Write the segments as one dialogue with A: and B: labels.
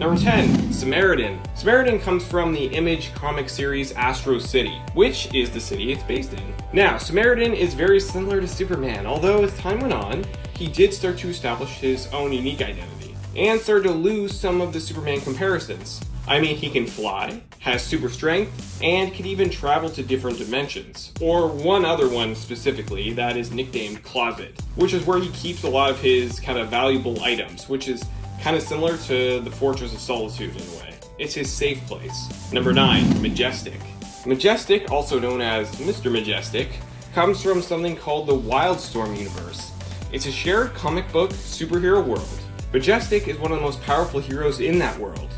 A: Number 10, Samaritan. Samaritan comes from the Image comic series Astro City, which is the city it's based in. Now, Samaritan is very similar to Superman, although as time went on, he did start to establish his own unique identity, and started to lose some of the Superman comparisons. I mean, he can fly, has super strength, and can even travel to different dimensions. Or one other one specifically that is nicknamed Closet, which is where he keeps a lot of his kind of valuable items, which is kind of similar to the Fortress of Solitude in a way. It's his safe place. Number 9, Majestic. Majestic, also known as Mr. Majestic, comes from something called the Wildstorm universe. It's a shared comic book superhero world. Majestic is one of the most powerful heroes in that world.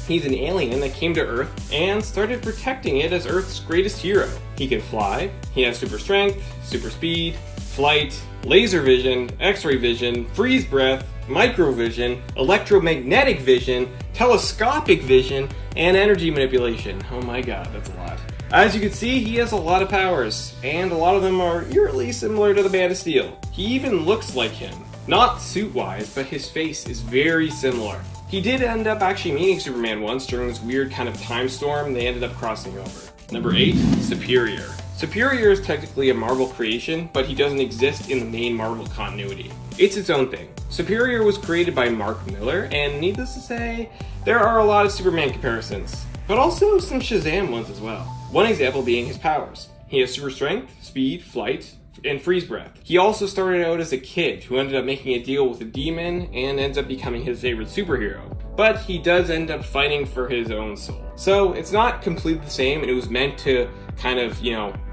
A: He's an alien that came to Earth and started protecting it as Earth's greatest hero. He can fly, he has super strength, super speed, flight, laser vision, x-ray vision, freeze breath, microvision, electromagnetic vision, telescopic vision, and energy manipulation. Oh my god, that's a lot. As you can see, he has a lot of powers, and a lot of them are eerily similar to the Man of Steel. He even looks like him. Not suit-wise, but his face is very similar. He did end up actually meeting Superman once during this weird kind of time storm. They ended up crossing over. Number 8, Superior. Superior is technically a Marvel creation, but he doesn't exist in the main Marvel continuity. It's its own thing. Superior was created by Mark Miller, and needless to say, there are a lot of Superman comparisons, but also some Shazam ones as well. One example being his powers. He has super strength, speed, flight, and freeze breath. He also started out as a kid who ended up making a deal with a demon and ends up becoming his favorite superhero. But he does end up fighting for his own soul. So it's not completely the same, and it was meant to kind of,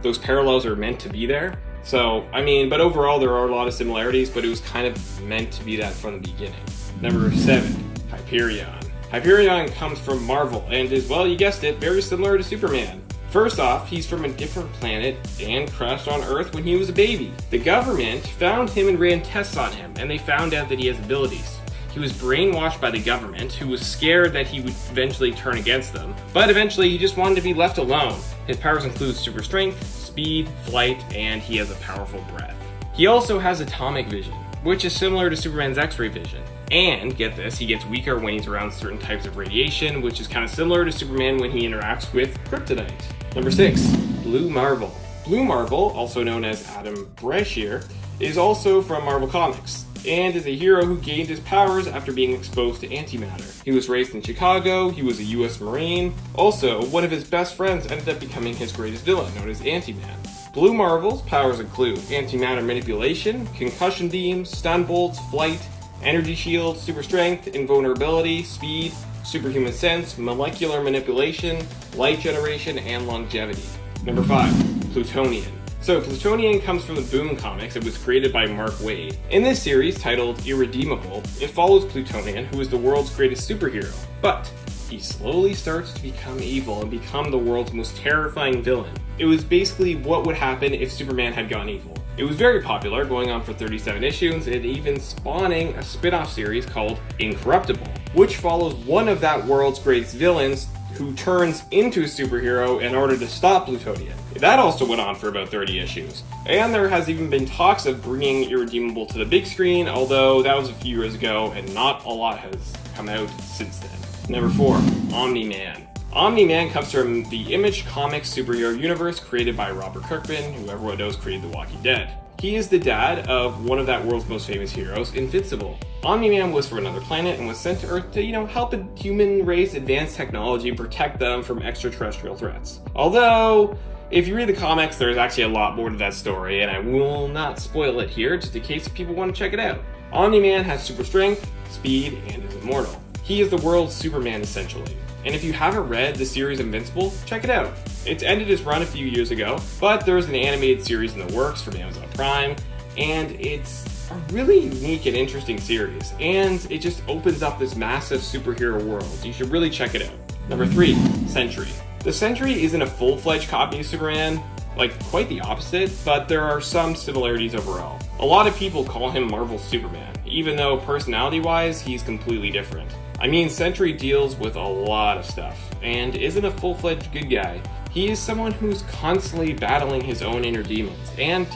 A: those parallels are meant to be there. So, I mean, but overall there are a lot of similarities, but it was kind of meant to be that from the beginning. Number 7, Hyperion. Hyperion comes from Marvel and is, well, you guessed it, very similar to Superman. First off, he's from a different planet and crashed on Earth when he was a baby. The government found him and ran tests on him, and they found out that he has abilities. He was brainwashed by the government, who was scared that he would eventually turn against them, but eventually he just wanted to be left alone. His powers include super strength, speed, flight, and he has a powerful breath. He also has atomic vision, which is similar to Superman's X-ray vision. And, get this, he gets weaker when he's around certain types of radiation, which is kind of similar to Superman when he interacts with kryptonite. Number 6, Blue Marvel. Blue Marvel, also known as Adam Brashear, is also from Marvel Comics, and is a hero who gained his powers after being exposed to antimatter. He was raised in Chicago, he was a US Marine. Also, one of his best friends ended up becoming his greatest villain, known as Anti-Man. Blue Marvel's powers include antimatter manipulation, concussion beams, stun bolts, flight, energy shield, super strength, invulnerability, speed, superhuman sense, molecular manipulation, light generation, and longevity. Number 5, Plutonian. So Plutonian comes from the Boom comics. It was created by Mark Waid. In this series, titled Irredeemable, it follows Plutonian, who is the world's greatest superhero. But he slowly starts to become evil and become the world's most terrifying villain. It was basically what would happen if Superman had gone evil. It was very popular, going on for 37 issues, and even spawning a spin-off series called Incorruptible, which follows one of that world's greatest villains who turns into a superhero in order to stop Plutonian. That also went on for about 30 issues. And there has even been talks of bringing Irredeemable to the big screen, although that was a few years ago and not a lot has come out since then. Number 4, Omni-Man. Omni-Man comes from the Image Comics superhero universe created by Robert Kirkman, who everyone knows created The Walking Dead. He is the dad of one of that world's most famous heroes, Invincible. Omni-Man was from another planet and was sent to Earth to, help the human race advance technology and protect them from extraterrestrial threats. Although, if you read the comics, there's actually a lot more to that story, and I will not spoil it here, just in case people want to check it out. Omni-Man has super strength, speed, and is immortal. He is the world's Superman, essentially. And if you haven't read the series Invincible, check it out. It's ended its run a few years ago, but there's an animated series in the works from Amazon Prime, and it's a really unique and interesting series, and it just opens up this massive superhero world. You should really check it out. Number 3, Sentry. The Sentry isn't a full-fledged copy of Superman, quite the opposite, but there are some similarities overall. A lot of people call him Marvel's Superman, even though personality-wise, he's completely different. I mean, Sentry deals with a lot of stuff, and isn't a full-fledged good guy. He is someone who's constantly battling his own inner demons, and,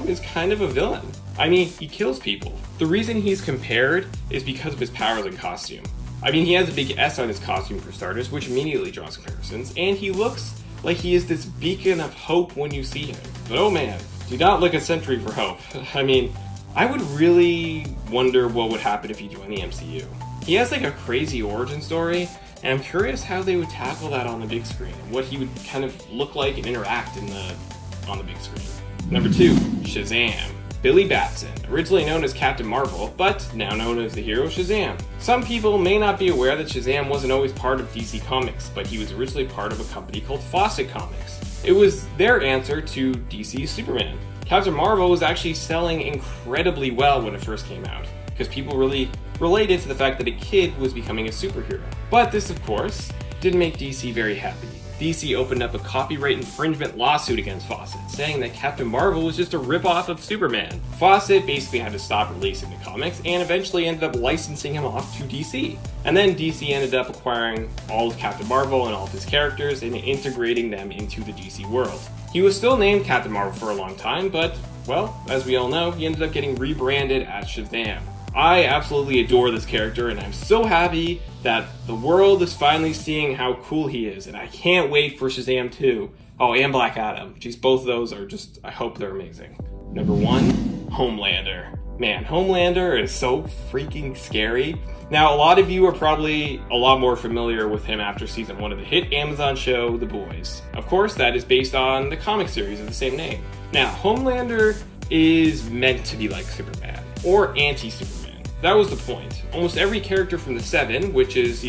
A: is kind of a villain. I mean, he kills people. The reason he's compared is because of his powers and costume. I mean, he has a big S on his costume for starters, which immediately draws comparisons, and he looks like he is this beacon of hope when you see him. But oh man, do not look at Sentry for hope. I mean, I would really wonder what would happen if he joined the MCU. He has like a crazy origin story, and I'm curious how they would tackle that on the big screen, and what he would kind of look like and interact on the big screen. Number 2, Shazam. Billy Batson, originally known as Captain Marvel, but now known as the hero Shazam. Some people may not be aware that Shazam wasn't always part of DC Comics, but he was originally part of a company called Fawcett Comics. It was their answer to DC's Superman. Captain Marvel was actually selling incredibly well when it first came out, because people really related to the fact that a kid was becoming a superhero. But this, of course, didn't make DC very happy. DC opened up a copyright infringement lawsuit against Fawcett, saying that Captain Marvel was just a ripoff of Superman. Fawcett basically had to stop releasing the comics and eventually ended up licensing him off to DC. And then DC ended up acquiring all of Captain Marvel and all of his characters and integrating them into the DC world. He was still named Captain Marvel for a long time, but, well, as we all know, he ended up getting rebranded as Shazam. I absolutely adore this character, and I'm so happy that the world is finally seeing how cool he is, and I can't wait for Shazam 2. Oh, and Black Adam. Jeez, both of those are just, I hope they're amazing. Number 1, Homelander. Man, Homelander is so freaking scary. Now, a lot of you are probably a lot more familiar with him after season 1 of the hit Amazon show, The Boys. Of course, that is based on the comic series of the same name. Now, Homelander is meant to be like Superman, or anti-Superman. That was the point. Almost every character from the Seven, which is,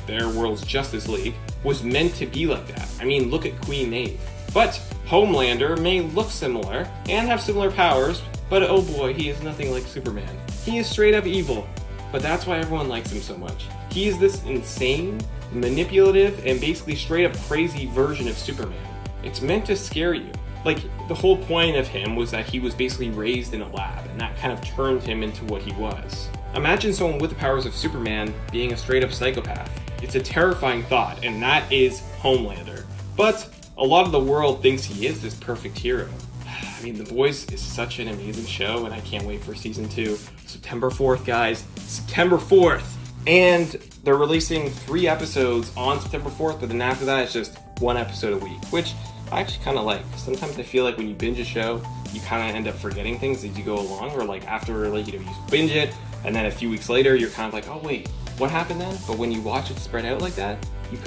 A: their world's Justice League, was meant to be like that. I mean, look at Queen Maeve. But Homelander may look similar and have similar powers, but oh boy, he is nothing like Superman. He is straight up evil, but that's why everyone likes him so much. He is this insane, manipulative, and basically straight up crazy version of Superman. It's meant to scare you. Like, the whole point of him was that he was basically raised in a lab, and that kind of turned him into what he was. Imagine someone with the powers of Superman being a straight up psychopath. It's a terrifying thought, and that is Homelander. But a lot of the world thinks he is this perfect hero. I mean, The Boys is such an amazing show, and I can't wait for season 2. September 4th, guys. September 4th! And they're releasing 3 episodes on September 4th, but then after that, it's just 1 episode a week, which I actually kind of like. Sometimes I feel like when you binge a show, you kind of end up forgetting things as you go along, or like after, like, you binge it, and then a few weeks later, you're kind of like, oh wait, what happened then? But when you watch it spread out like that, you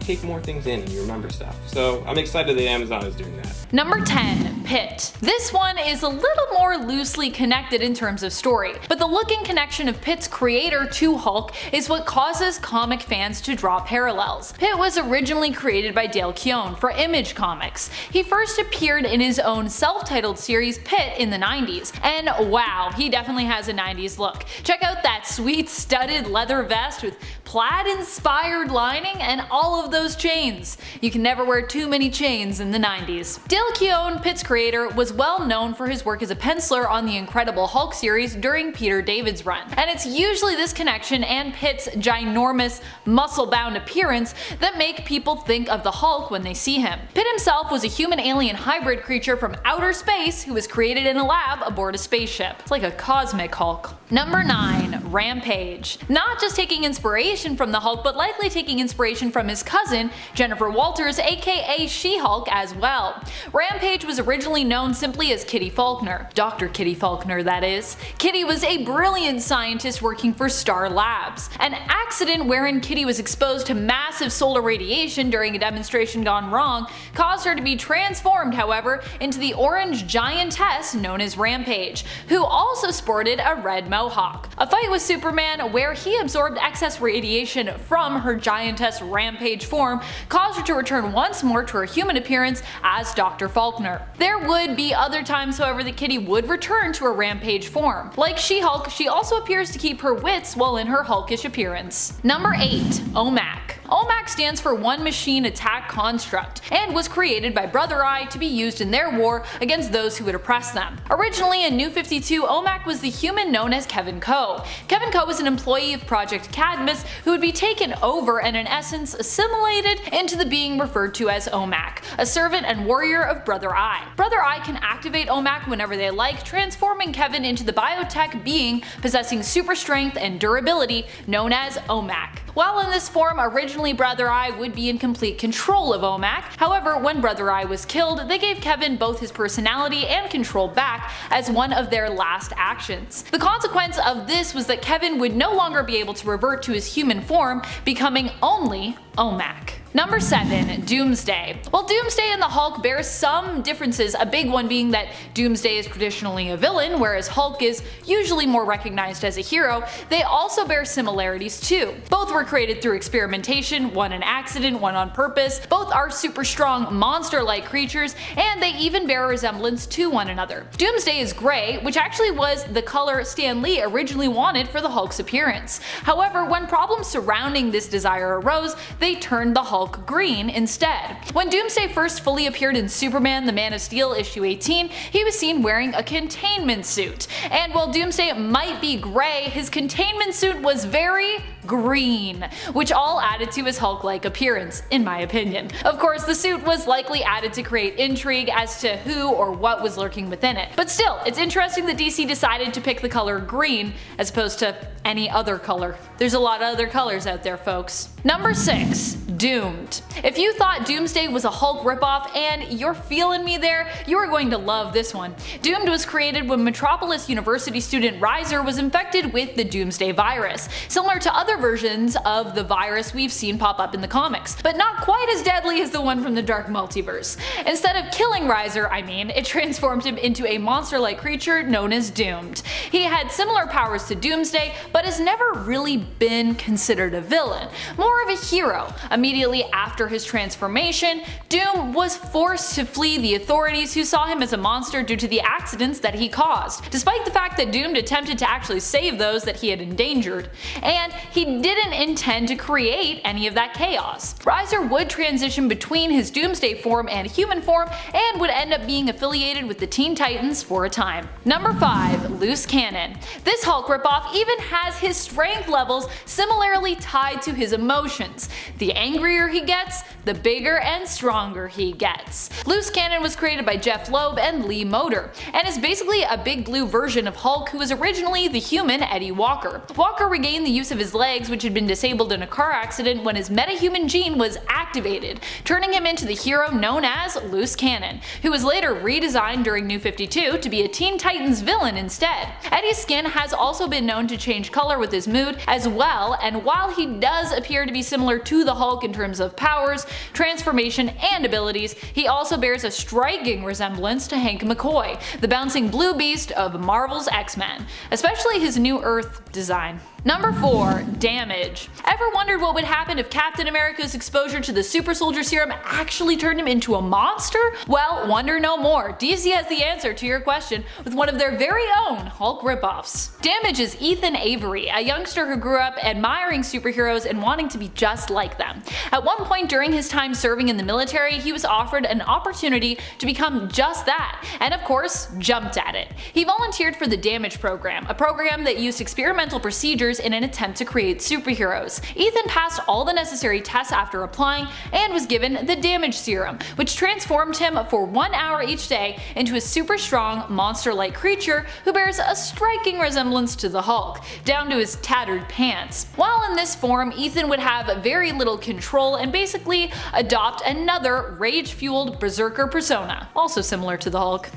A: take more things in and you remember stuff. So I'm excited that Amazon is doing that.
B: Number 10, PITT. This one is a little more loosely connected in terms of story, but the look and connection of PITT's creator to Hulk is what causes comic fans to draw parallels. PITT was originally created by Dale Keown for Image Comics. He first appeared in his own self-titled series PITT in the 90s, and wow, he definitely has a 90s look. Check out that sweet studded leather vest with plaid-inspired lining and all of those chains. You can never wear too many chains in the 90s. Dale Keown, PITT's creator, was well known for his work as a penciler on the Incredible Hulk series during Peter David's run, and it's usually this connection and PITT's ginormous, muscle-bound appearance that make people think of the Hulk when they see him. PITT himself was a human-alien hybrid creature from outer space who was created in a lab aboard a spaceship. It's like a cosmic Hulk. Number 9, Rampage. Not just taking inspiration from the Hulk, but likely taking inspiration from his cousin, Jennifer Walters, aka She-Hulk, as well. Rampage was originally known simply as Kitty Faulkner. Dr. Kitty Faulkner, that is. Kitty was a brilliant scientist working for Star Labs. An accident wherein Kitty was exposed to massive solar radiation during a demonstration gone wrong caused her to be transformed, however, into the orange giantess known as Rampage, who also sported a red mohawk. A fight with Superman where he absorbed excess radiation from her giantess Rampage form caused her to return once more to her human appearance as Dr. Faulkner. There would be other times, however, that Kitty would return to her Rampage form. Like She-Hulk, she also appears to keep her wits while in her hulkish appearance. Number 8, OMAC. OMAC stands for One Machine Attack Construct, and was created by Brother Eye to be used in their war against those who would oppress them. Originally in New 52, OMAC was the human known as Kevin Coe. Kevin Coe was an employee of Project Cadmus who would be taken over and in essence assimilated into the being referred to as OMAC, a servant and warrior of Brother Eye. Brother Eye can activate OMAC whenever they like, transforming Kevin into the biotech being possessing super strength and durability known as OMAC. While in this form, originally Brother Eye would be in complete control of OMAC. However, when Brother Eye was killed, they gave Kevin both his personality and control back as one of their last actions. The consequence of this was that Kevin would no longer be able to revert to his human form, becoming only OMAC. Number 7. Doomsday. While Doomsday and the Hulk bear some differences, a big one being that Doomsday is traditionally a villain, whereas Hulk is usually more recognized as a hero, they also bear similarities too. Both were created through experimentation, one an accident, one on purpose. Both are super strong, monster-like creatures, and they even bear a resemblance to one another. Doomsday is gray, which actually was the color Stan Lee originally wanted for the Hulk's appearance. However, when problems surrounding this desire arose, they turned the Hulk green instead. When Doomsday first fully appeared in Superman the Man of Steel issue 18, he was seen wearing a containment suit. And while Doomsday might be gray, his containment suit was very green, which all added to his Hulk-like appearance, in my opinion. Of course, the suit was likely added to create intrigue as to who or what was lurking within it. But still, it's interesting that DC decided to pick the color green as opposed to any other color. There's a lot of other colors out there, folks. Number 6. Doomed. If you thought Doomsday was a Hulk ripoff and you're feeling me there, you are going to love this one. Doomed was created when Metropolis University student Riser was infected with the Doomsday virus, similar to other versions of the virus we've seen pop up in the comics, but not quite as deadly as the one from the Dark Multiverse. Instead of killing Riser, it transformed him into a monster-like creature known as Doomed. He had similar powers to Doomsday, but has never really been considered a villain, more of a hero. Immediately after his transformation, Doom was forced to flee the authorities who saw him as a monster due to the accidents that he caused, despite the fact that Doomed attempted to actually save those that he had endangered, and he didn't intend to create any of that chaos. Riser would transition between his Doomsday form and human form and would end up being affiliated with the Teen Titans for a time. Number 5. Loose Cannon. This Hulk ripoff even has his strength levels similarly tied to his emotions. The angrier he gets, the bigger and stronger he gets. Loose Cannon was created by Jeff Loeb and Lee Moder, and is basically a big blue version of Hulk who was originally the human Eddie Walker. Walker regained the use of his legs, which had been disabled in a car accident when his metahuman gene was activated, turning him into the hero known as Loose Cannon, who was later redesigned during New 52 to be a Teen Titans villain instead. Eddie's skin has also been known to change color with his mood as well, and while he does appear to be similar to the Hulk in terms of powers, transformation, and abilities, he also bears a striking resemblance to Hank McCoy, the bouncing blue beast of Marvel's X-Men, especially his New Earth design. Number 4. Damage. Ever wondered what would happen if Captain America's exposure to the super soldier serum actually turned him into a monster? Well, wonder no more. DC has the answer to your question with one of their very own Hulk ripoffs. Damage is Ethan Avery, a youngster who grew up admiring superheroes and wanting to be just like them. At one point during his time serving in the military, he was offered an opportunity to become just that, and of course, jumped at it. He volunteered for the Damage program, a program that used experimental procedures in an attempt to create superheroes. Ethan passed all the necessary tests after applying and was given the Damage serum, which transformed him for 1 hour each day into a super strong, monster-like creature who bears a striking resemblance to the Hulk, down to his tattered pants. While in this form, Ethan would have very little control and basically adopt another rage-fueled berserker persona, also similar to the Hulk.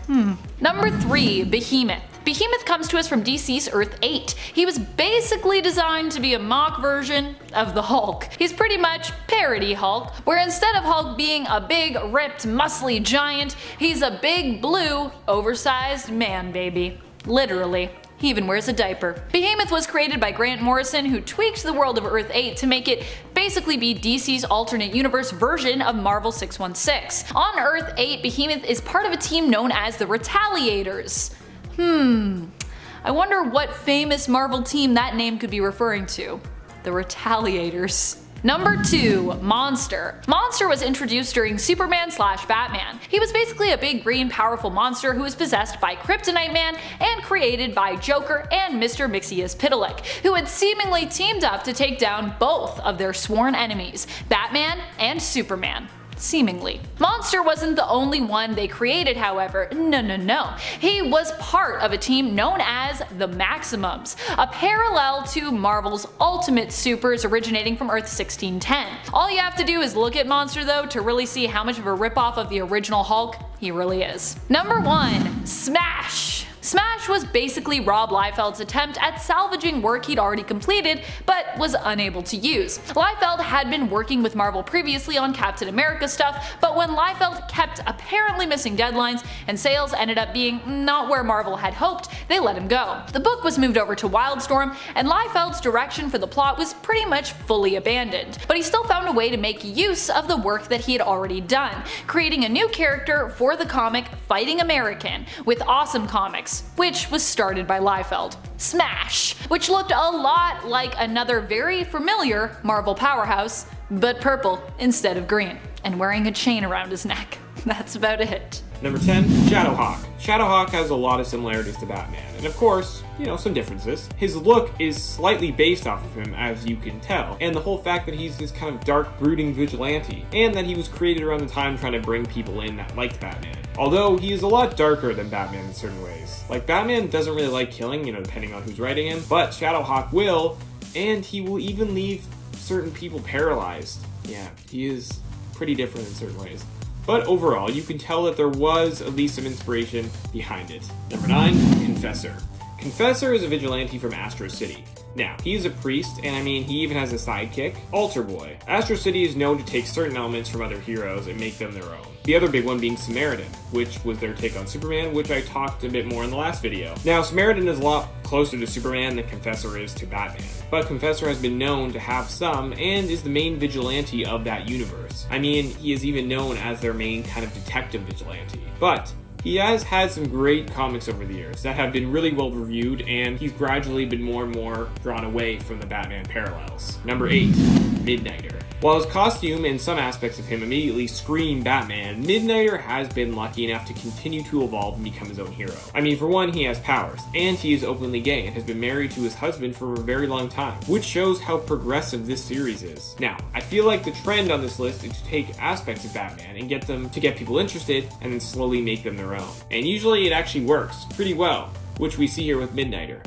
B: Number 3. Behemoth. Behemoth comes to us from DC's Earth 8. He was basically designed to be a mock version of the Hulk. He's pretty much parody Hulk, where instead of Hulk being a big, ripped, muscly giant, he's a big, blue, oversized man baby. Literally. He even wears a diaper. Behemoth was created by Grant Morrison, who tweaked the world of Earth 8 to make it basically be DC's alternate universe version of Marvel 616. On Earth 8, Behemoth is part of a team known as the Retaliators. I wonder what famous Marvel team that name could be referring to. The Retaliators. Number 2. Monster. Monster was introduced during Superman/Batman. He was basically a big green powerful monster who was possessed by Kryptonite Man and created by Joker and Mr. Mxyzptlk, who had seemingly teamed up to take down both of their sworn enemies, Batman and Superman. Seemingly. Monster wasn't the only one they created, however. No. He was part of a team known as the Maximums, a parallel to Marvel's Ultimate Supers originating from Earth 1610. All you have to do is look at Monster though to really see how much of a ripoff of the original Hulk he really is. Number 1. Smash. Smash was basically Rob Liefeld's attempt at salvaging work he'd already completed but was unable to use. Liefeld had been working with Marvel previously on Captain America stuff, but when Liefeld kept apparently missing deadlines and sales ended up being not where Marvel had hoped, they let him go. The book was moved over to Wildstorm, and Liefeld's direction for the plot was pretty much fully abandoned, but he still found a way to make use of the work that he had already done, creating a new character for the comic Fighting American with Awesome Comics, which was started by Liefeld. Smash, which looked a lot like another very familiar Marvel powerhouse, but purple instead of green, and wearing a chain around his neck. That's about it.
A: Number 10. Shadowhawk. Shadowhawk has a lot of similarities to Batman, and of course, some differences. His look is slightly based off of him, as you can tell, and the whole fact that he's this kind of dark, brooding vigilante, and that he was created around the time trying to bring people in that liked Batman. Although he is a lot darker than Batman in certain ways. Like, Batman doesn't really like killing, depending on who's writing him, but Shadowhawk will, and he will even leave certain people paralyzed. Yeah, he is pretty different in certain ways. But overall, you can tell that there was at least some inspiration behind it. Number 9. Confessor. Confessor is a vigilante from Astro City. Now, he's a priest, and he even has a sidekick, Altar Boy. Astro City is known to take certain elements from other heroes and make them their own. The other big one being Samaritan, which was their take on Superman, which I talked a bit more in the last video. Now, Samaritan is a lot closer to Superman than Confessor is to Batman, but Confessor has been known to have some, and is the main vigilante of that universe. He is even known as their main kind of detective vigilante. But he has had some great comics over the years that have been really well reviewed, and he's gradually been more and more drawn away from the Batman parallels. Number 8. Midnighter. While his costume and some aspects of him immediately scream Batman, Midnighter has been lucky enough to continue to evolve and become his own hero. For one, he has powers, and he is openly gay and has been married to his husband for a very long time, which shows how progressive this series is. Now, I feel like the trend on this list is to take aspects of Batman and get them to get people interested, and then slowly make them their own. And usually it actually works pretty well, which we see here with Midnighter.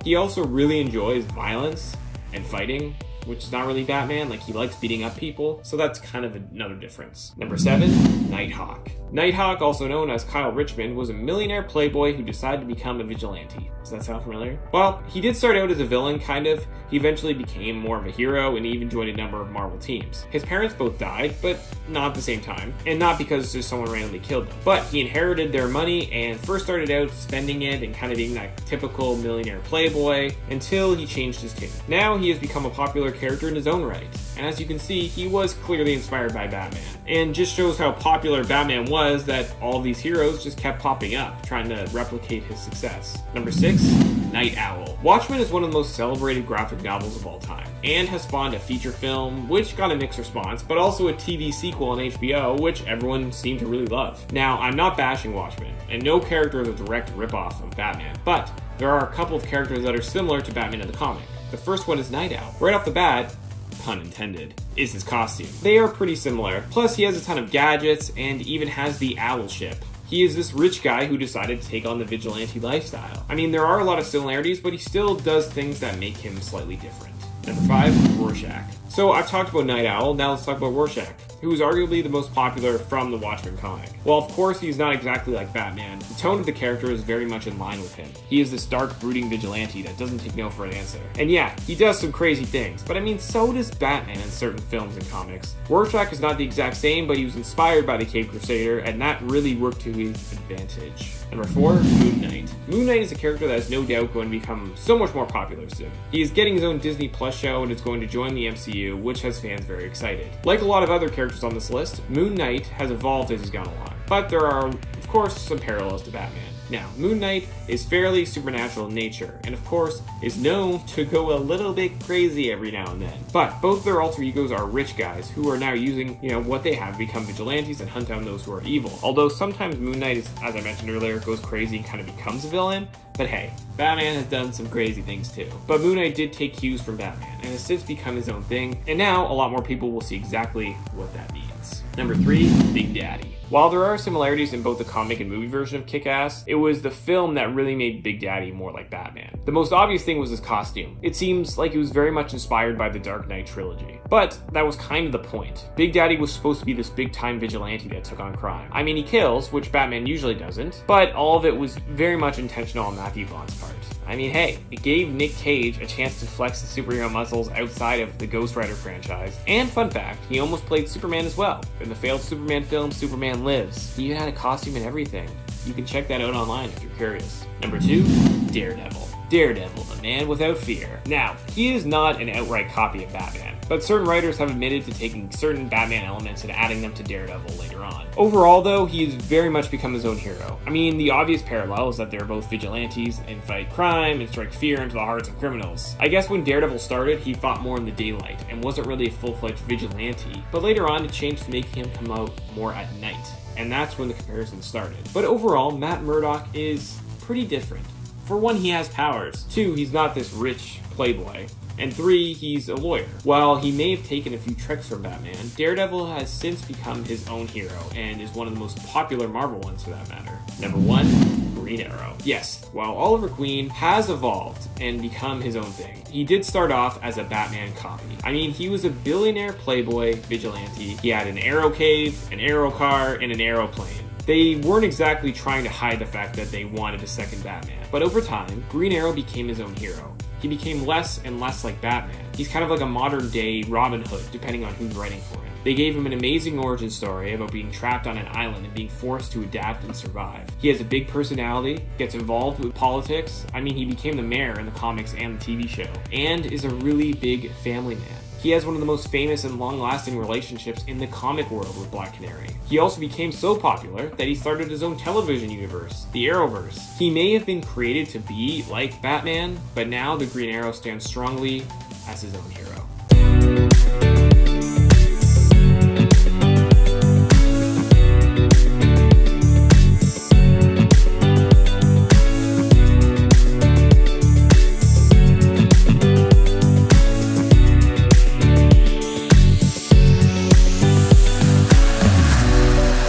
A: He also really enjoys violence and fighting, which is not really Batman. He likes beating up people, so that's kind of another difference. Number 7. Nighthawk. Nighthawk, also known as Kyle Richmond, was a millionaire playboy who decided to become a vigilante. Does that sound familiar? Well, he did start out as a villain, kind of. He eventually became more of a hero and even joined a number of Marvel teams. His parents both died, but not at the same time, and not because just someone randomly killed them. But he inherited their money and first started out spending it and kind of being that typical millionaire playboy until he changed his tune. Now he has become a popular character in his own right, and as you can see, he was clearly inspired by Batman, and just shows how popular Batman was that all these heroes just kept popping up, trying to replicate his success. Number 6. Night Owl. Watchmen is one of the most celebrated graphic novels of all time, and has spawned a feature film, which got a mixed response, but also a TV sequel on HBO, which everyone seemed to really love. Now, I'm not bashing Watchmen, and no character is a direct ripoff of Batman, but there are a couple of characters that are similar to Batman in the comic. The first one is Night Owl. Right off the bat, pun intended, is his costume. They are pretty similar, plus he has a ton of gadgets and even has the owl ship. He is this rich guy who decided to take on the vigilante lifestyle. There are a lot of similarities, but he still does things that make him slightly different. Number 5. Rorschach. So I've talked about Night Owl, now let's talk about Rorschach, who is arguably the most popular from the Watchmen comic. While of course he's not exactly like Batman, the tone of the character is very much in line with him. He is this dark, brooding vigilante that doesn't take no for an answer. And yeah, he does some crazy things, but so does Batman in certain films and comics. Rorschach is not the exact same, but he was inspired by the Cape Crusader, and that really worked to his advantage. Number 4. Moon Knight. Moon Knight is a character that is no doubt going to become so much more popular soon. He is getting his own Disney Plus show and is going to join the MCU, which has fans very excited. Like a lot of other characters on this list, Moon Knight has evolved as he's gone along, but there are, of course, some parallels to Batman. Now, Moon Knight is fairly supernatural in nature, and of course, is known to go a little bit crazy every now and then. But both their alter egos are rich guys who are now using, what they have to become vigilantes and hunt down those who are evil. Although sometimes Moon Knight is, as I mentioned earlier, goes crazy and kind of becomes a villain. But hey, Batman has done some crazy things too. But Moon Knight did take cues from Batman and has since become his own thing, and now a lot more people will see exactly what that means. Number 3, Big Daddy. While there are similarities in both the comic and movie version of Kick-Ass, it was the film that really made Big Daddy more like Batman. The most obvious thing was his costume. It seems like it was very much inspired by the Dark Knight trilogy. But that was kind of the point. Big Daddy was supposed to be this big-time vigilante that took on crime. I mean, he kills, which Batman usually doesn't, but all of it was very much intentional on Matthew Vaughn's part. I mean, hey, it gave Nick Cage a chance to flex his superhero muscles outside of the Ghost Rider franchise. And fun fact, he almost played Superman as well. In the failed Superman film, Superman Lives. He even had a costume and everything. You can check that out online if you're curious. Number 2, Daredevil. Daredevil, the man without fear. Now, he is not an outright copy of Batman, but certain writers have admitted to taking certain Batman elements and adding them to Daredevil later on. Overall, though, he has very much become his own hero. I mean, the obvious parallel is that they're both vigilantes and fight crime and strike fear into the hearts of criminals. I guess when Daredevil started, he fought more in the daylight and wasn't really a full-fledged vigilante, but later on it changed to making him come out more at night, and that's when the comparison started. But overall, Matt Murdock is pretty different. For one, he has powers. 2, he's not this rich playboy. And 3, he's a lawyer. While he may have taken a few tricks from Batman, Daredevil has since become his own hero and is one of the most popular Marvel ones for that matter. Number 1, Green Arrow. Yes, while Oliver Queen has evolved and become his own thing, he did start off as a Batman copy. I mean, he was a billionaire playboy vigilante. He had an arrow cave, an arrow car, and an aeroplane. They weren't exactly trying to hide the fact that they wanted a second Batman. But over time, Green Arrow became his own hero. He became less and less like Batman. He's kind of like a modern day Robin Hood, depending on who's writing for him. They gave him an amazing origin story about being trapped on an island and being forced to adapt and survive. He has a big personality, gets involved with politics. I mean, he became the mayor in the comics and the TV show, and is a really big family man. He has one of the most famous and long-lasting relationships in the comic world with Black Canary. He also became so popular that he started his own television universe, the Arrowverse. He may have been created to be like Batman, but now the Green Arrow stands strongly as his own hero.